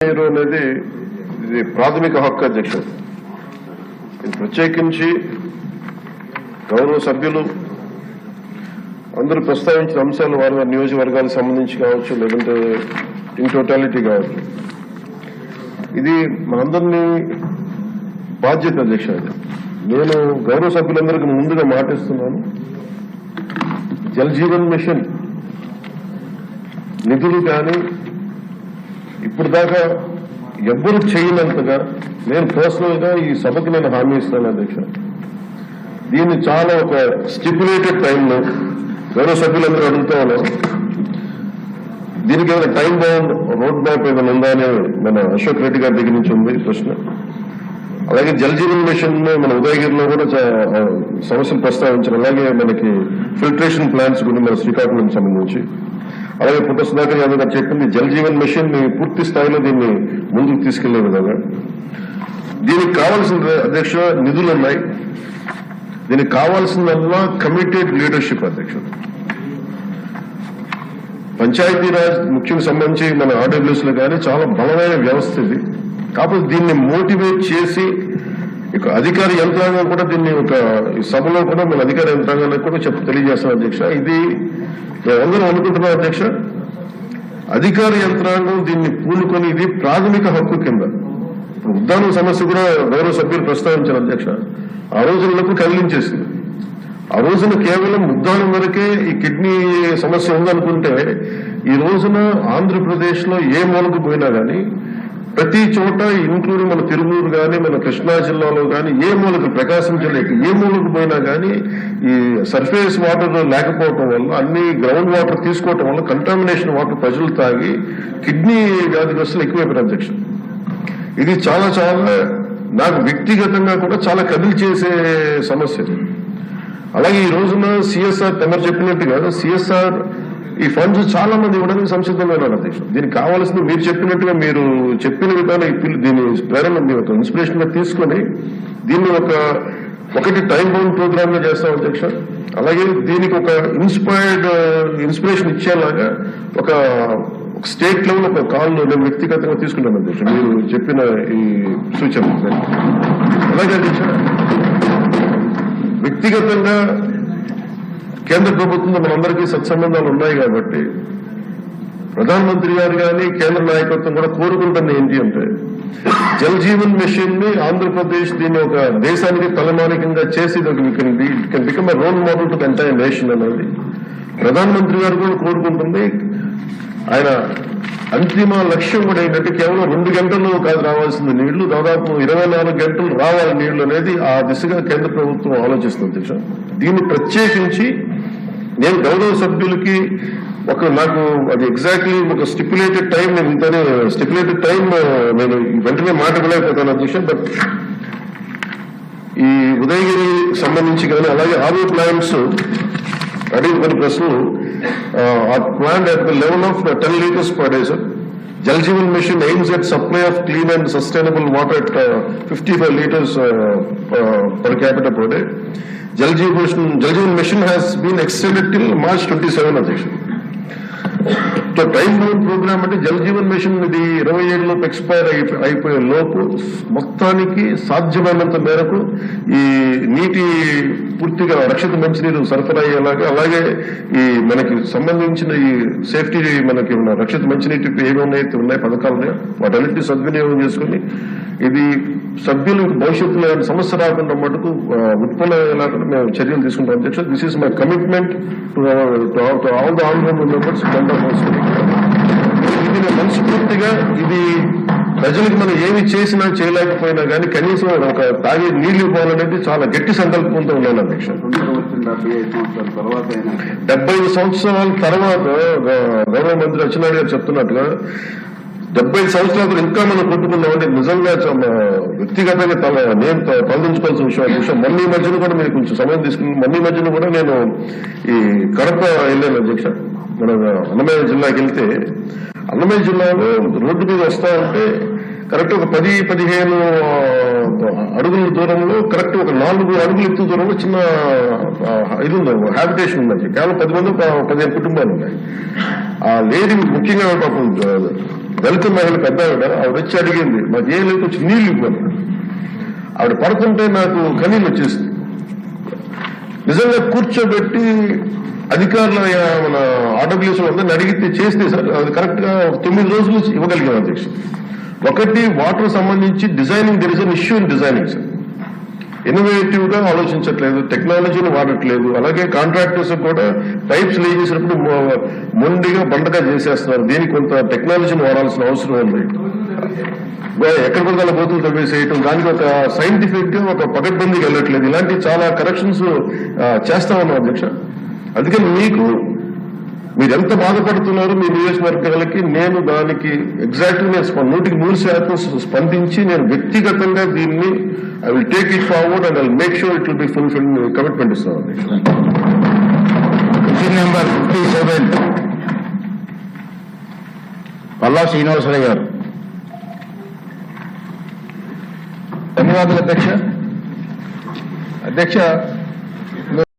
అనేది ఇది ప్రాథమిక హక్కు అధ్యక్ష. ప్రత్యేకించి గౌరవ సభ్యులు అందరూ ప్రస్తావించిన అంశాలు వారి వారి నియోజకవర్గాలకు సంబంధించి కావచ్చు, లేదంటే ఇన్ టోటాలిటీ కావచ్చు, ఇది మనందరినీ బాధ్యత అధ్యక్ష. నేను గౌరవ సభ్యులందరికీ ముందుగా మాటిస్తున్నాను, జల్ జీవన్ మిషన్ నిధులు కానీ ఇప్పుడు దాకా ఎవ్వరూ చేయనంతగా నేను పర్సనల్ గా ఈ సభకి నేను హామీ ఇస్తాను అధ్యక్ష. దీన్ని చాలా ఒక స్టిపులేటెడ్ టైంలో గౌరవ సభ్యులందరూ అడుగుతా ఉన్నారు, దీనికి ఏమైనా టైం బౌండ్ రోడ్ మ్యాప్ ఏమైనా ఉందా అని మన అశోక్ రెడ్డి గారి దగ్గర నుంచి ఉంది ప్రశ్న. అలాగే జల్ జీవన్ మిషన్ మన ఉదయగిరిలో కూడా సమస్యలు ప్రస్తావించారు. అలాగే మనకి ఫిల్టరేషన్ ప్లాంట్స్ గురించి మన శ్రీకాకుళం సంబంధించి, అలాగే పుట్ట సుధాకర్ యాదవ్ గారు చెప్పింది జల్ జీవన్ మిషన్ ని పూర్తి స్థాయిలో దీన్ని ముందుకు తీసుకెళ్లే విధంగా దీనికి కావాల్సిన అధ్యక్ష నిధులు ఉన్నాయి. దీనికి కావాల్సిందల్లా కమిటెడ్ లీడర్షిప్ అధ్యక్ష. పంచాయతీరాజ్ ముఖ్యంగా సంబంధించి మన ఆర్డబ్ల్యూఎస్ లో కానీ చాలా బలమైన వ్యవస్థ ఇది. కాకపోతే దీన్ని మోటివేట్ చేసి ఇక అధికార యంత్రాంగం కూడా దీన్ని ఒక సభలో కూడా మన అధికార యంత్రాంగానికి కూడా తెలియజేస్తాం అధ్యక్ష. ఇది అందరూ అనుకుంటున్నాం అధ్యక్ష, అధికార యంత్రాంగం దీన్ని పూనుకొని ఇది ప్రాథమిక హక్కు కింద. ఇప్పుడు ఉద్దానం సమస్య కూడా గౌరవ సభ్యులు ప్రస్తావించారు అధ్యక్ష. ఆ రోజులకు కదిలించేసింది. ఆ రోజున కేవలం ఉద్దానం వరకే ఈ కిడ్నీ సమస్య ఉందనుకుంటే ఈ రోజున ఆంధ్రప్రదేశ్ లో ఏ మూలకు పోయినా కానీ ప్రతి చోట ఇంక్లూడింగ్ మన తిరుమూరు కానీ మన కృష్ణా జిల్లాలో కానీ ఏ మూలకు, ప్రకాశం జిల్లాకి ఏ మూలకు పోయినా కానీ ఈ సర్ఫేస్ వాటర్ లేకపోవటం వల్ల, అన్ని గ్రౌండ్ వాటర్ తీసుకోవటం వల్ల కంటామినేషన్ వాటర్ ప్రజలు తాగి కిడ్నీ వ్యాధిగ్రస్తులు ఎక్కువైపోయిన అధ్యక్ష. ఇది చాలా చాలా నాకు వ్యక్తిగతంగా కూడా చాలా కదిలి చేసే సమస్య. అలాగే ఈ రోజున సిఎస్ఆర్ తమరు చెప్పినట్టుగా సిఎస్ఆర్ ఈ ఫండ్స్ చాలా మంది ఇవ్వడానికి సంసిద్ధంగా ఉన్నారు అధ్యక్ష. దీనికి కావాల్సింది మీరు చెప్పినట్టుగా, మీరు చెప్పిన విధానం దీన్ని ప్రేరణ ఒక ఇన్స్పిరేషన్ గా తీసుకొని దీన్ని ఒకటి టైం బౌండ్ ప్రోగ్రామ్ గా చేస్తాం అధ్యక్ష. అలాగే దీనికి ఒక ఇన్స్పిరేషన్ ఇచ్చేలాగా ఒక స్టేట్ లెవెల్ ఒక కాల్ నేను వ్యక్తిగతంగా తీసుకుంటాను అధ్యక్ష, మీరు చెప్పిన ఈ సూచన. అలాగే అధ్యక్ష వ్యక్తిగతంగా కేంద్ర ప్రభుత్వంతో మనందరికీ సత్సంబంధాలు ఉన్నాయి కాబట్టి ప్రధానమంత్రి గారు కానీ కేంద్ర నాయకత్వం కూడా కోరుకుంటుంది ఏంటి అంటే జల్ జీవన్ మిషన్ ని ఆంధ్రప్రదేశ్ దీన్ని ఒక దేశానికి తలమానికంగా చేసి become role model to the entire nation అనేది ప్రధానమంత్రి గారు కూడా కోరుకుంటుంది. ఆయన అంతిమ లక్ష్యం కూడా ఏంటంటే కేవలం 2 గంటలు కాదు రావాల్సిన నీళ్లు, దాదాపు 24 గంటలు రావాలి నీళ్లు అనేది ఆ దిశగా కేంద్ర ప్రభుత్వం ఆలోచిస్తుంది అధ్యక్ష. దీన్ని ప్రత్యేకించి నేను గౌరవ సభ్యులకి నాకు అది ఎగ్జాక్ట్లీ ఒక స్టిపులేటెడ్ టైం, నేను ఇంతనే స్టిపులేటెడ్ టైం నేను వెంటనే మాట్లాడలేకపోతాను అధ్యక్ష. బట్ ఈ ఉదయగిరి సంబంధించి కానీ అలాగే ఆర్ఓ ప్లాంట్స్ అడిగిన కొన్ని ప్రశ్నలు are planned at the level of 10 liters per day, sir. Jal Jeevan Mission aims at supply of clean and sustainable water at 55 liters per capita per day. Jal Jeevan Mission has been extended till March 27, Adhyaksha. So time bound programme అంటే Jal Jeevan machine ఇది 27 లోపు expire అయిపోయే లోపు మొత్తానికి సాధ్యమైనంత మేరకు ఈ నీటి పూర్తిగా రక్షిత మంచినీరు సరఫరా అయ్యేలాగా, అలాగే ఈ మనకి సంబంధించిన ఈ సేఫ్టీ మనకి ఉన్న రక్షిత మంచినీటి ఏమైతే ఉన్నాయి పథకాలు ఉన్నాయో వాటన్నిటిని సద్వినియోగం చేసుకుని ఇది సభ్యులకు భవిష్యత్తులో సమస్య రాకుండా మటుకు ఉత్పన్నమయ్యేలాగా మేము చర్యలు తీసుకుంటాం అధ్యక్ష. This is my commitment to all the honourable members. ఇది మనస్ఫూర్తిగా ఇది ప్రజలకు మనం ఏమి చేసినా చేయలేకపోయినా కానీ కనీసం ఒక తాగే నీళ్లు ఇవ్వాలనేది చాలా గట్టి సంకల్పంతో ఉన్నాను అధ్యక్ష. 75 సంవత్సరాల తర్వాత గౌరవ మంత్రి అచ్చెన్నాయుడు గారు చెప్తున్నట్టుగా 75 సంవత్సరాలు ఇంకా మనం కొట్టుకున్నామంటే నిజంగా వ్యక్తిగతంగా నేను తలదించుకోవాల్సిన విషయం అధ్యక్ష. మొన్న ఈ మధ్యన కూడా మీరు కొంచెం సమయం తీసుకుని మొన్న ఈ మధ్యన కూడా నేను ఈ కడప వెళ్ళాను అధ్యక్ష. మన అన్నమయ్య జిల్లాకి వెళ్తే అన్నమయ్య జిల్లాలో రోడ్డు మీద వస్తా ఉంటే కరెక్ట్ ఒక 10-15 అడుగుల దూరంలో కరెక్ట్ ఒక 4 అడుగుల ఎత్తు దూరంలో చిన్న ఇది ఉంది, హ్యాబిటేషన్ ఉంది. కేవలం 10 మంది 15 కుటుంబాలు ఉన్నాయి. ఆ లేడీ ముఖ్యంగా పాపం దళిత మహిళ పెద్ద ఆవిడ వచ్చి అడిగింది, మాకు ఏం లేదు, వచ్చి నీళ్ళు ఇవ్వను. ఆవిడ పడుతుంటే నాకు కన్నీళ్ళు వచ్చేసింది. నిజంగా కూర్చోబెట్టి అధికారుల మన ఆర్డబ్ల్యూఎస్ అందరిని అడిగితే చేస్తే సార్ అది కరెక్ట్ గా 9 రోజులు ఇవ్వగలిగాం అధ్యక్ష. ఒకటి వాటర్ సంబంధించి designing, there is an issue in designing sir. Innovative గా ఆలోచించట్లేదు, టెక్నాలజీని వాడట్లేదు. అలాగే కాంట్రాక్టర్స్ కూడా పైప్స్ లే చేసినప్పుడు మొండిగా బండగా చేసేస్తున్నారు. దీనికి కొంత టెక్నాలజీని వాడాల్సిన అవసరం ఉంది. ఎక్కడ కూడా బోతులు తవ్వేసేయటం, దానికి ఒక సైంటిఫిక్ గా ఒక పకడ్బందీకి వెళ్ళట్లేదు. ఇలాంటి చాలా కరెక్షన్స్ చేస్తా ఉన్నాం అధ్యక్ష. అందుకని మీరు ఎంత బాధపడుతున్నారు మీ నియోజకవర్గాలకి, నేను దానికి ఎగ్జాక్ట్లీ నేను 100% స్పందించి నేను వ్యక్తిగతంగా దీన్ని I will take it forward and I will make sure it will be fulfilled commitment ఇస్తాను. క్వశ్చన్ నెంబర్ 57 పల్లా శ్రీనివాసరావు గారు. ధన్యవాదాలు అధ్యక్ష.